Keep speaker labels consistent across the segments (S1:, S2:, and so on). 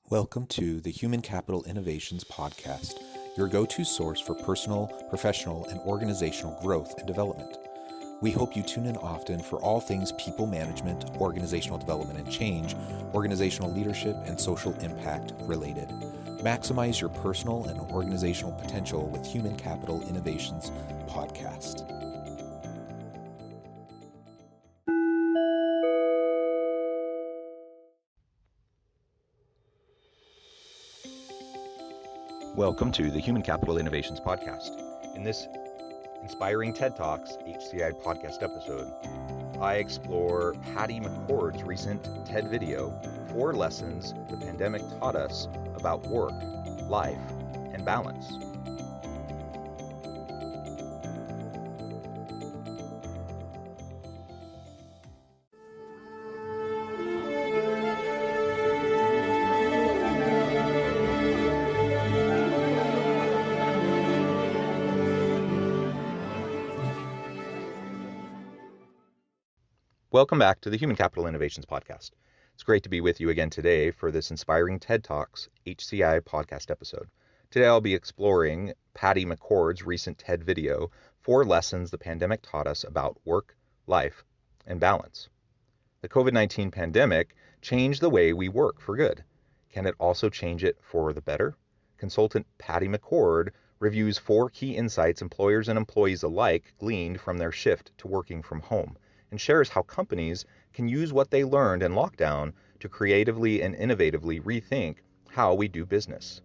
S1: Welcome to the Human Capital Innovations Podcast, your go-to source for personal, professional, and organizational growth and development. We hope you tune in often for all things people management, organizational development and change, organizational leadership, and social impact related. Maximize your personal and organizational potential with Human Capital Innovations Podcast.
S2: Welcome to the Human Capital Innovations Podcast. In this Inspiring TED Talks HCI podcast episode, I explore Patty McCord's recent TED video, 4 Lessons the Pandemic Taught Us About Work, Life, and Balance. Welcome back to the Human Capital Innovations Podcast. It's great to be with you again today for this Inspiring TED Talks HCI podcast episode. Today I'll be exploring Patty McCord's recent TED video, 4 Lessons the Pandemic Taught Us About Work, Life, and Balance. The COVID-19 pandemic changed the way we work for good. Can it also change it for the better? Consultant Patty McCord reviews 4 key insights employers and employees alike gleaned from their shift to working from home, and shares how companies can use what they learned in lockdown to creatively and innovatively rethink how we do business.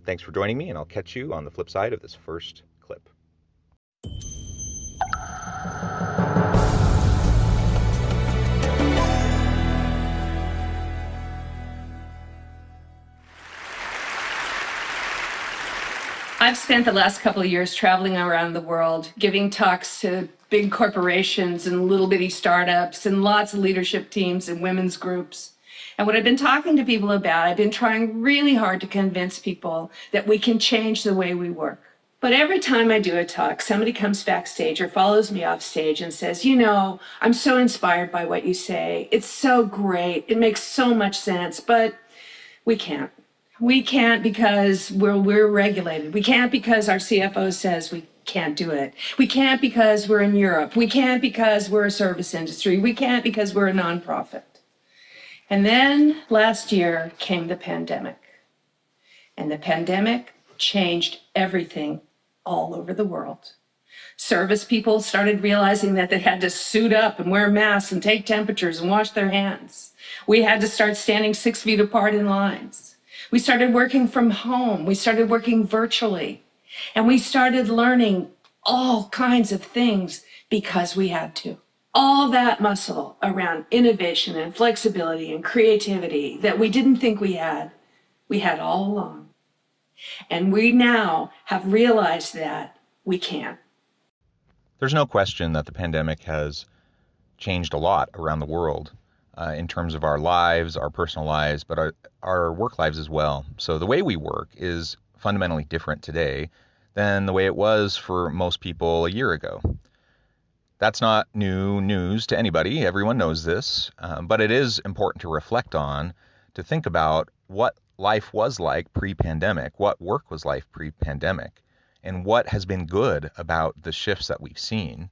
S2: Thanks for joining me, and I'll catch you on the flip side of this first clip.
S3: I've spent the last couple of years traveling around the world, giving talks to big corporations and little bitty startups and lots of leadership teams and women's groups. And what I've been talking to people about, I've been trying really hard to convince people that we can change the way we work. But every time I do a talk, somebody comes backstage or follows me off stage and says, I'm so inspired by what you say. It's so great. It makes so much sense, but we can't. We can't because we're regulated. We can't because our CFO says we can't do it. We can't because we're in Europe. We can't because we're a service industry. We can't because we're a nonprofit. And then last year came the pandemic. And the pandemic changed everything all over the world. Service people started realizing that they had to suit up and wear masks and take temperatures and wash their hands. We had to start standing 6 feet apart in lines. We started working from home. We started working virtually. And we started learning all kinds of things because we had to. All that muscle around innovation and flexibility and creativity that we didn't think we had all along. And we now have realized that we can.
S2: There's no question that the pandemic has changed a lot around the world in terms of our lives, our personal lives, but our work lives as well. So the way we work is fundamentally different today than the way it was for most people a year ago. That's not new news to anybody. Everyone knows this, but it is important to reflect on, to think about what life was like pre-pandemic, what work was like pre-pandemic, and what has been good about the shifts that we've seen.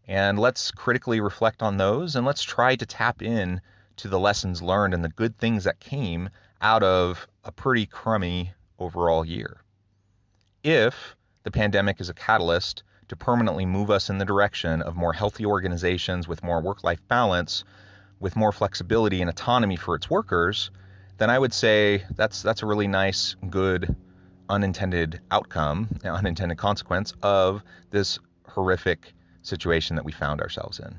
S2: And let's critically reflect on those, and let's try to tap in to the lessons learned and the good things that came out of a pretty crummy overall year. If the pandemic is a catalyst to permanently move us in the direction of more healthy organizations with more work-life balance, with more flexibility and autonomy for its workers, then I would say that's a really nice, good, unintended outcome, unintended consequence of this horrific situation that we found ourselves in.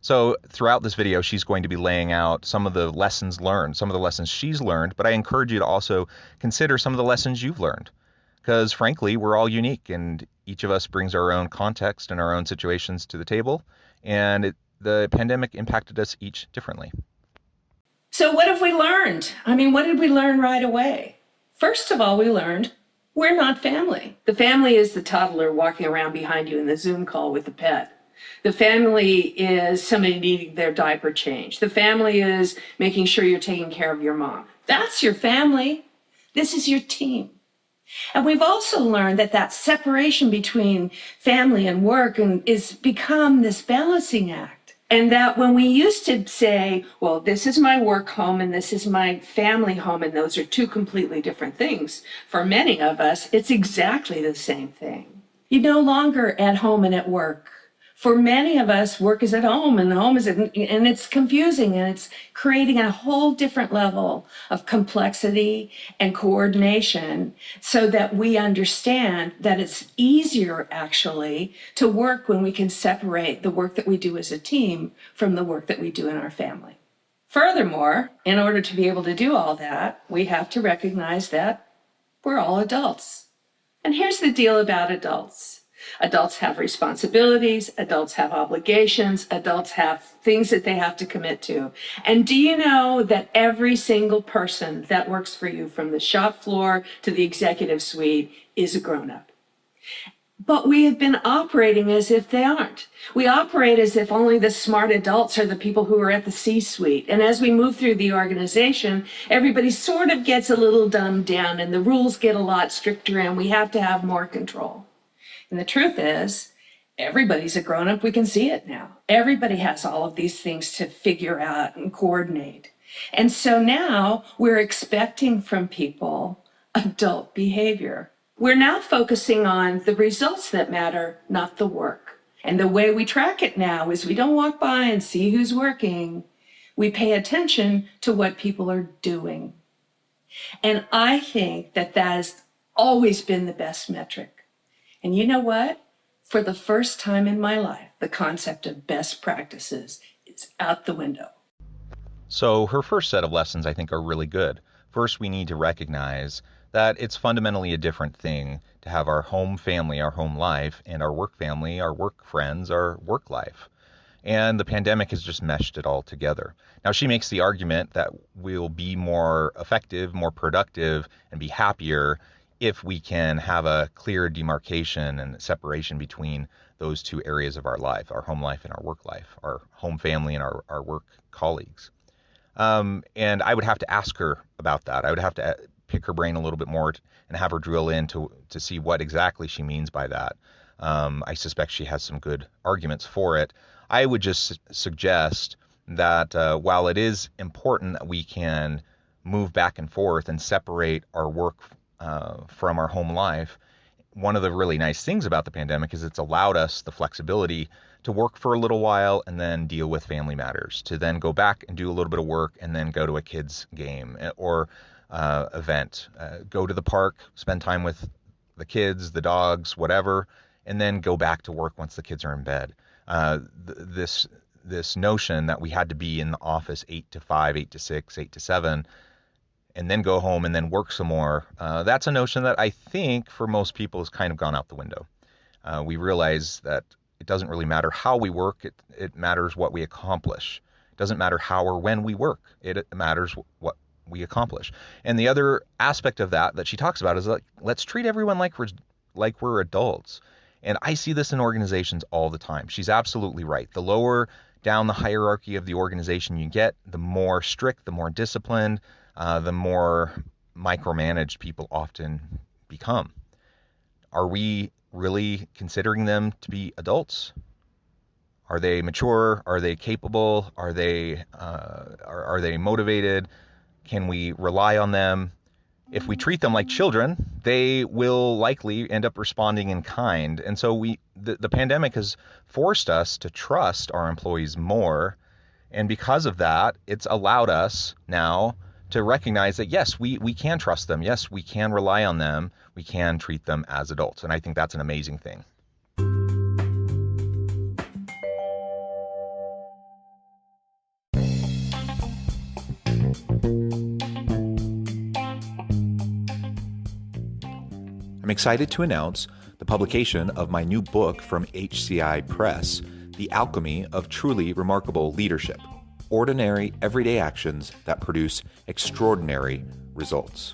S2: So throughout this video, she's going to be laying out some of the lessons learned, some of the lessons she's learned, but I encourage you to also consider some of the lessons you've learned. Because frankly, we're all unique and each of us brings our own context and our own situations to the table. And the pandemic impacted us each differently.
S3: So what have we learned? What did we learn right away? First of all, we learned we're not family. The family is the toddler walking around behind you in the Zoom call with the pet. The family is somebody needing their diaper changed. The family is making sure you're taking care of your mom. That's your family. This is your team. And we've also learned that separation between family and work is become this balancing act. And that when we used to say, well, this is my work home and this is my family home, and those are two completely different things, for many of us, it's exactly the same thing. You're no longer at home and at work. For many of us, work is at home and home is and it's confusing, and it's creating a whole different level of complexity and coordination so that we understand that it's easier actually to work when we can separate the work that we do as a team from the work that we do in our family. Furthermore, in order to be able to do all that, we have to recognize that we're all adults. And here's the deal about adults. Adults have responsibilities, adults have obligations, adults have things that they have to commit to. And do you know that every single person that works for you, from the shop floor to the executive suite, is a grown-up? But we have been operating as if they aren't. We operate as if only the smart adults are the people who are at the C-suite. And as we move through the organization, everybody sort of gets a little dumbed down and the rules get a lot stricter and we have to have more control. And the truth is, everybody's a grown-up. We can see it now. Everybody has all of these things to figure out and coordinate. And so now we're expecting from people adult behavior. We're now focusing on the results that matter, not the work. And the way we track it now is we don't walk by and see who's working. We pay attention to what people are doing. And I think that has always been the best metric. And you know what? For the first time in my life, the concept of best practices is out the window.
S2: So her first set of lessons, I think, are really good. First, we need to recognize that it's fundamentally a different thing to have our home family, our home life, and our work family, our work friends, our work life. And the pandemic has just meshed it all together. Now, she makes the argument that we'll be more effective, more productive, and be happier if we can have a clear demarcation and separation between those two areas of our life, our home life and our work life, our home family and our work colleagues. And I would have to ask her about that. I would have to pick her brain a little bit more and have her drill in to see what exactly she means by that. I suspect she has some good arguments for it. I would just suggest that while it is important that we can move back and forth and separate our work from our home life, one of the really nice things about the pandemic is it's allowed us the flexibility to work for a little while and then deal with family matters, to then go back and do a little bit of work and then go to a kid's game or event, go to the park, spend time with the kids, the dogs, whatever, and then go back to work once the kids are in bed. This notion that we had to be in the office 8 to 5, 8 to 6, 8 to 7, and then go home and then work some more, that's a notion that I think for most people has kind of gone out the window. We realize that it doesn't really matter how we work, it matters what we accomplish. It doesn't matter how or when we work, it matters what we accomplish. And the other aspect of that she talks about is like, let's treat everyone like we're adults. And I see this in organizations all the time. She's absolutely right. The lower down the hierarchy of the organization you get, the more strict, the more disciplined, the more micromanaged people often become. Are we really considering them to be adults? Are they mature? Are they capable? Are they motivated? Can we rely on them? If we treat them like children, they will likely end up responding in kind. And so the pandemic has forced us to trust our employees more. And because of that, it's allowed us now to recognize that, yes, we can trust them. Yes, we can rely on them. We can treat them as adults. And I think that's an amazing thing.
S1: I'm excited to announce the publication of my new book from HCI Press, The Alchemy of Truly Remarkable Leadership: Ordinary, Everyday Actions That Produce Extraordinary Results.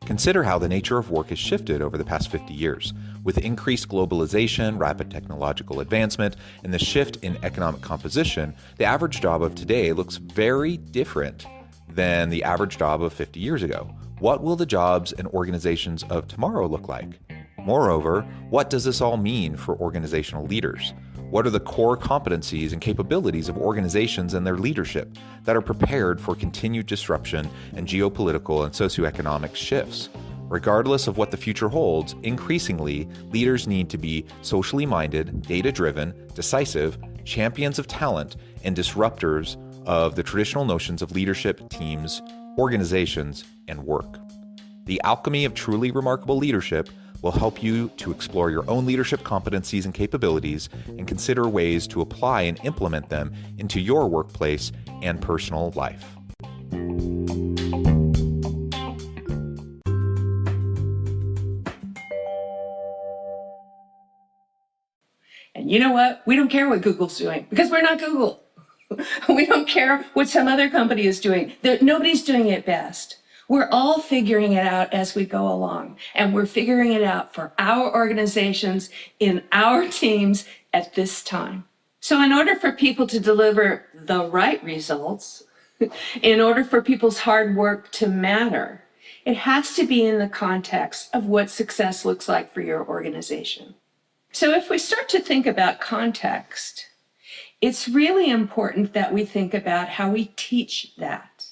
S1: Consider how the nature of work has shifted over the past 50 years. With increased globalization, rapid technological advancement, and the shift in economic composition, the average job of today looks very different than the average job of 50 years ago. What will the jobs and organizations of tomorrow look like? Moreover, what does this all mean for organizational leaders? What are the core competencies and capabilities of organizations and their leadership that are prepared for continued disruption and geopolitical and socioeconomic shifts? Regardless of what the future holds, increasingly, leaders need to be socially minded, data-driven, decisive, champions of talent, and disruptors of the traditional notions of leadership, teams, organizations, and work. The alchemy of truly remarkable leadership will help you to explore your own leadership competencies and capabilities and consider ways to apply and implement them into your workplace and personal life.
S3: And you know what? We don't care what Google's doing because we're not Google. We don't care what some other company is doing. Nobody's doing it best. We're all figuring it out as we go along, and we're figuring it out for our organizations, in our teams at this time. So in order for people to deliver the right results, in order for people's hard work to matter, it has to be in the context of what success looks like for your organization. So if we start to think about context, it's really important that we think about how we teach that.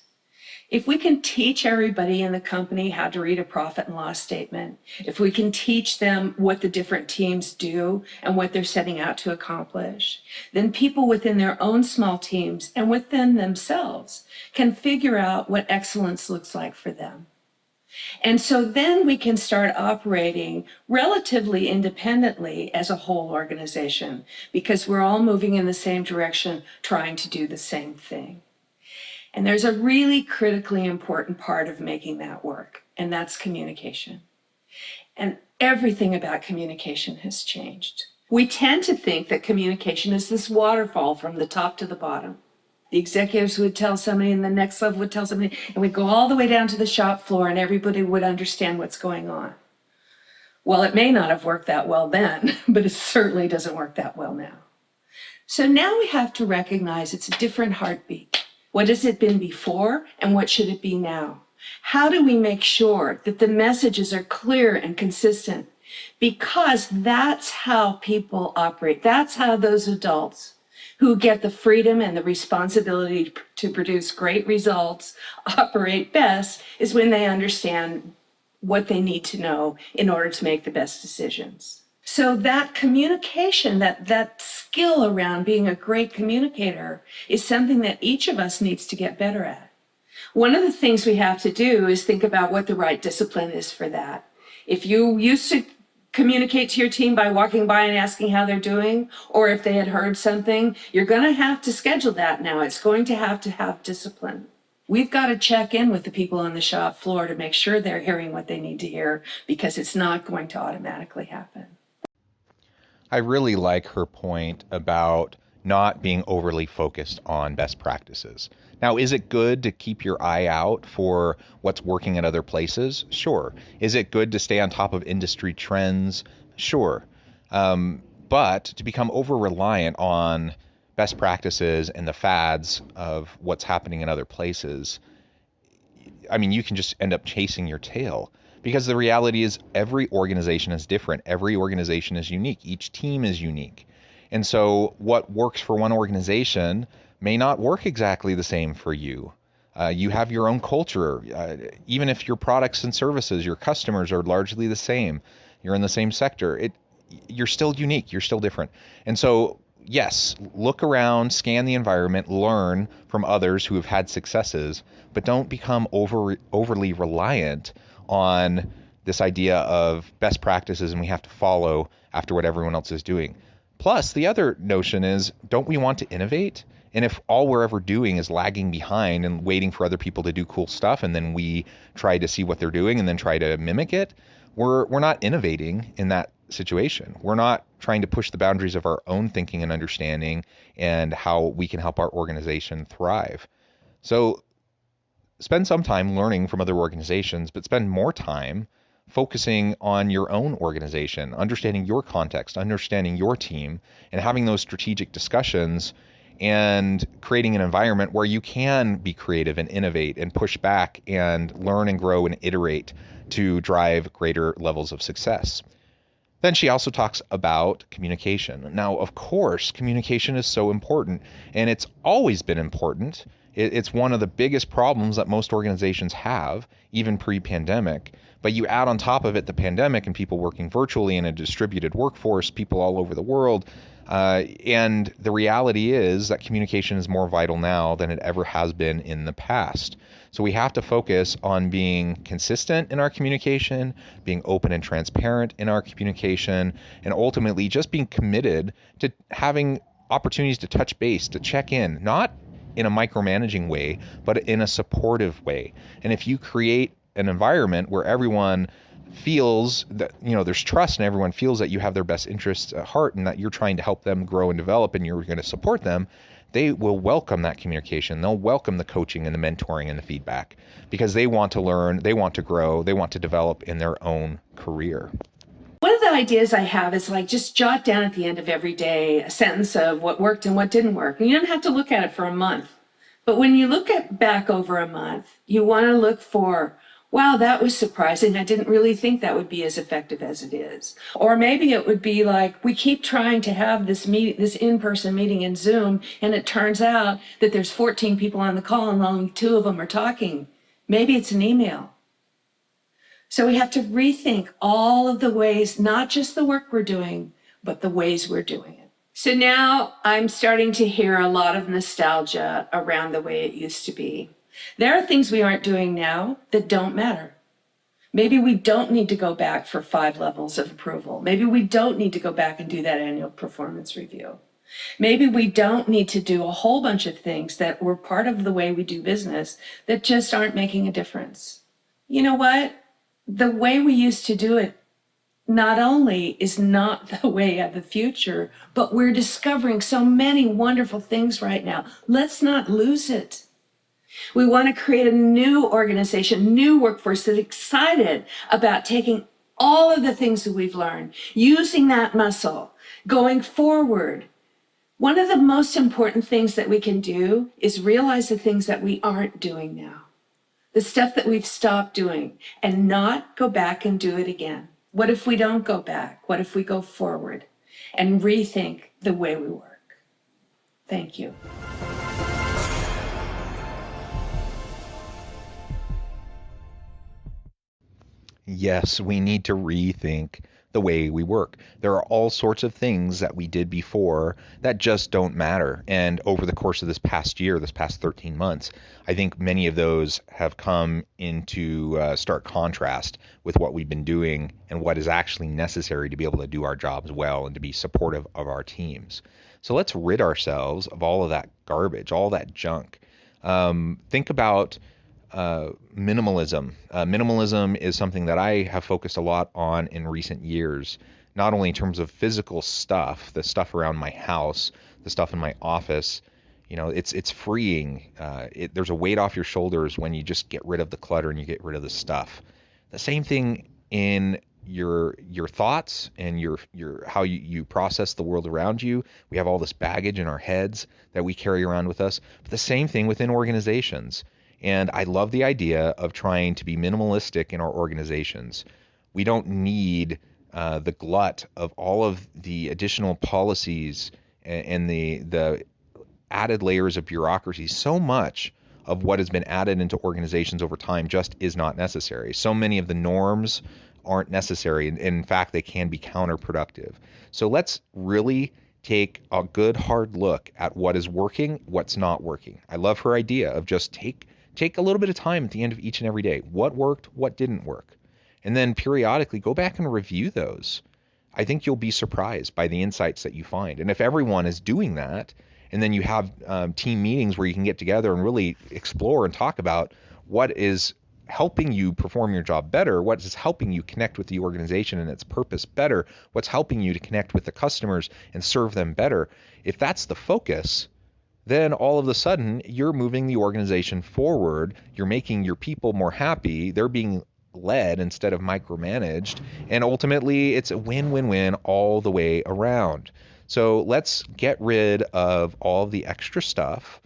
S3: If we can teach everybody in the company how to read a profit and loss statement, if we can teach them what the different teams do and what they're setting out to accomplish, then people within their own small teams and within themselves can figure out what excellence looks like for them. And so then we can start operating relatively independently as a whole organization because we're all moving in the same direction, trying to do the same thing. And there's a really critically important part of making that work, and that's communication. And everything about communication has changed. We tend to think that communication is this waterfall from the top to the bottom. The executives would tell somebody, and the next level would tell somebody, and we'd go all the way down to the shop floor, and everybody would understand what's going on. Well, it may not have worked that well then, but it certainly doesn't work that well now. So now we have to recognize it's a different heartbeat. What has it been before, and what should it be now? How do we make sure that the messages are clear and consistent? Because that's how people operate. That's how those adults who get the freedom and the responsibility to produce great results operate best, is when they understand what they need to know in order to make the best decisions. So that communication, that skill around being a great communicator is something that each of us needs to get better at. One of the things we have to do is think about what the right discipline is for that. If you used to communicate to your team by walking by and asking how they're doing, or if they had heard something, you're going to have to schedule that now. It's going to have discipline. We've got to check in with the people on the shop floor to make sure they're hearing what they need to hear, because it's not going to automatically happen.
S2: I really like her point about not being overly focused on best practices. Now, is it good to keep your eye out for what's working at other places? Sure. Is it good to stay on top of industry trends? Sure. But to become over-reliant on best practices and the fads of what's happening in other places, I mean, you can just end up chasing your tail. Because the reality is every organization is different. Every organization is unique. Each team is unique. And so what works for one organization may not work exactly the same for you. You have your own culture. Even if your products and services, your customers are largely the same, you're in the same sector, you're still unique. You're still different. And so, yes, look around, scan the environment, learn from others who have had successes, but don't become overly reliant on this idea of best practices and we have to follow after what everyone else is doing. Plus, the other notion is, don't we want to innovate? And if all we're ever doing is lagging behind and waiting for other people to do cool stuff, and then we try to see what they're doing and then try to mimic it, we're not innovating in that situation. We're not trying to push the boundaries of our own thinking and understanding and how we can help our organization thrive. So spend some time learning from other organizations, but spend more time focusing on your own organization, understanding your context, understanding your team, and having those strategic discussions and creating an environment where you can be creative and innovate and push back and learn and grow and iterate to drive greater levels of success. Then she also talks about communication. Now, of course, communication is so important, and it's always been important. It's one of the biggest problems that most organizations have, even pre-pandemic. But you add on top of it the pandemic and people working virtually in a distributed workforce, people all over the world. And the reality is that communication is more vital now than it ever has been in the past. So we have to focus on being consistent in our communication, being open and transparent in our communication, and ultimately just being committed to having opportunities to touch base, to check in, not in a micromanaging way, but in a supportive way. And if you create an environment where everyone feels that, there's trust and everyone feels that you have their best interests at heart and that you're trying to help them grow and develop and you're going to support them, they will welcome that communication. They'll welcome the coaching and the mentoring and the feedback because they want to learn, they want to grow, they want to develop in their own career.
S3: One of the ideas I have is just jot down at the end of every day a sentence of what worked and what didn't work. And you don't have to look at it for a month. But when you look back over a month, you want to look for, wow, that was surprising. I didn't really think that would be as effective as it is. Or maybe it would be we keep trying to have this in-person meeting in Zoom, and it turns out that there's 14 people on the call and only 2 of them are talking. Maybe it's an email. So we have to rethink all of the ways, not just the work we're doing, but the ways we're doing it. So now I'm starting to hear a lot of nostalgia around the way it used to be. There are things we aren't doing now that don't matter. Maybe we don't need to go back for 5 levels of approval. Maybe we don't need to go back and do that annual performance review. Maybe we don't need to do a whole bunch of things that were part of the way we do business that just aren't making a difference. You know what? The way we used to do it not only is not the way of the future, but we're discovering so many wonderful things right now. Let's not lose it. We want to create a new organization, new workforce that's excited about taking all of the things that we've learned, using that muscle, going forward. One of the most important things that we can do is realize the things that we aren't doing now. The stuff that we've stopped doing, and not go back and do it again. What if we don't go back? What if we go forward and rethink the way we work? Thank you.
S2: Yes, we need to rethink the way we work. There are all sorts of things that we did before that just don't matter. And over the course of this past year, this past 13 months, I think many of those have come into stark contrast with what we've been doing and what is actually necessary to be able to do our jobs well and to be supportive of our teams. So let's rid ourselves of all of that garbage, all that junk. Think about minimalism. Minimalism is something that I have focused a lot on in recent years, not only in terms of physical stuff, the stuff around my house, the stuff in my office. It's freeing. There's a weight off your shoulders when you just get rid of the clutter and you get rid of the stuff. The same thing in your thoughts and your how you process the world around you. We have all this baggage in our heads that we carry around with us. But the same thing within organizations. And I love the idea of trying to be minimalistic in our organizations. We don't need the glut of all of the additional policies and the added layers of bureaucracy. So much of what has been added into organizations over time just is not necessary. So many of the norms aren't necessary. And in fact, they can be counterproductive. So let's really take a good hard look at what is working, what's not working. I love her idea of just take a little bit of time at the end of each and every day. What worked, what didn't work? And then periodically go back and review those. I think you'll be surprised by the insights that you find. And if everyone is doing that, and then you have team meetings where you can get together and really explore and talk about what is helping you perform your job better, what is helping you connect with the organization and its purpose better, what's helping you to connect with the customers and serve them better. If that's the focus, then all of a sudden you're moving the organization forward. You're making your people more happy. They're being led instead of micromanaged. And ultimately, it's a win-win-win all the way around. So let's get rid of all the extra stuff.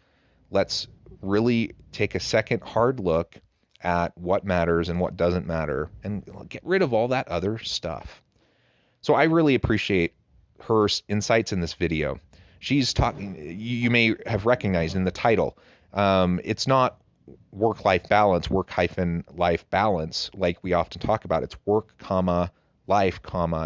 S2: Let's really take a second hard look at what matters and what doesn't matter, and get rid of all that other stuff. So I really appreciate her insights in this video. She's talking, you may have recognized in the title, it's not work-life balance, work-life balance like we often talk about. It's work, life,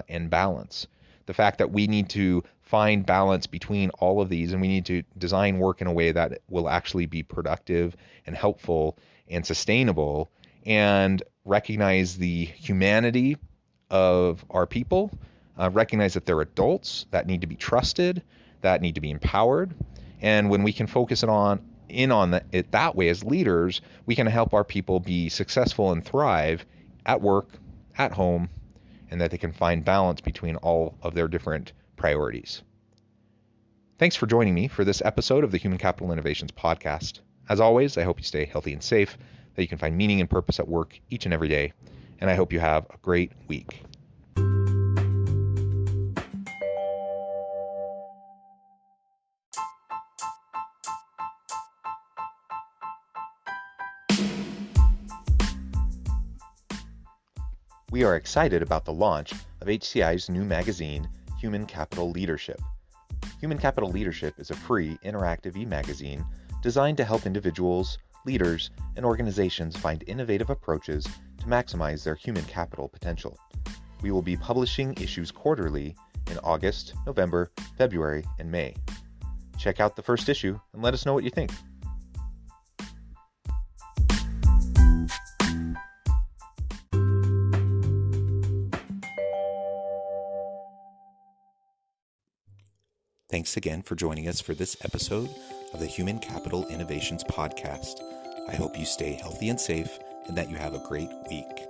S2: and balance. The fact that we need to find balance between all of these, and we need to design work in a way that will actually be productive and helpful and sustainable, and recognize the humanity of our people, recognize that they're adults that need to be trusted, that need to be empowered. And when we can focus it that way as leaders, we can help our people be successful and thrive at work, at home, and that they can find balance between all of their different priorities. Thanks for joining me for this episode of the Human Capital Innovations podcast. As always, I hope you stay healthy and safe, that you can find meaning and purpose at work each and every day, and I hope you have a great week. We are excited about the launch of HCI's new magazine, Human Capital Leadership. Human Capital Leadership is a free, interactive e-magazine designed to help individuals, leaders, and organizations find innovative approaches to maximize their human capital potential. We will be publishing issues quarterly in August, November, February, and May. Check out the first issue and let us know what you think.
S1: Thanks again for joining us for this episode of the Human Capital Innovations podcast. I hope you stay healthy and safe and that you have a great week.